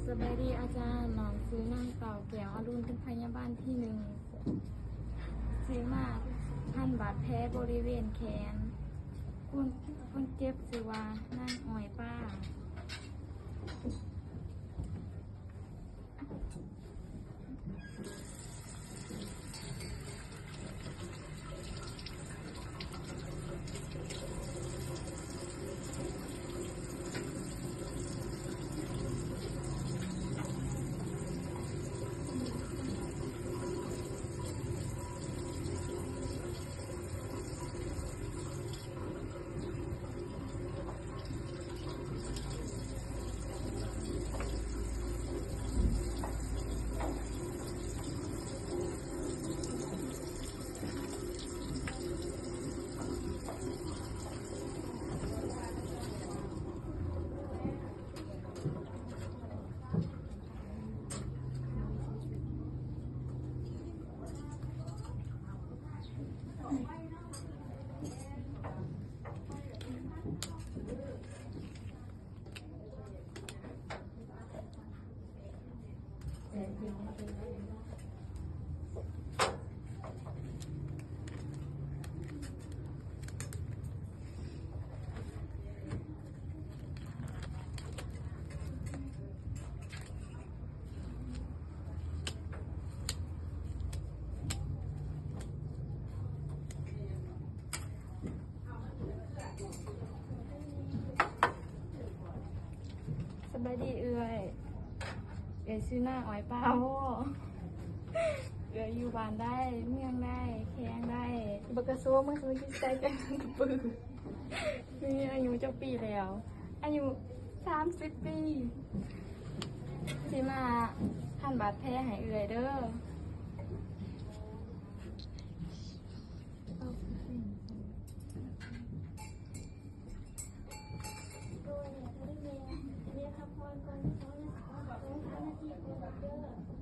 สบายดีอาจารย์หนองซื้อนางเต่าแก้วอรุณเป็นพยาบาลที่หนึ่งซื้อมาพันบาดแผลบริเวณแขนคนเจ็บซื้อว่านางอ้อยป้าสบายดีเอื่อยซื้อนางอ้อยป้าโว้อยู่บ้านได้เมืองได้แข้งได้บักกะโซ่มันคือที่ใจกันกับปืนมีอายุเจ้าปีแล้วอายุ30 ปีสิมาพันบาดแผลให้เอื่อยเด้อโดยเนี่ยได้เรียนพักผ่อนก่อน2 นาทีก่อนเด้อ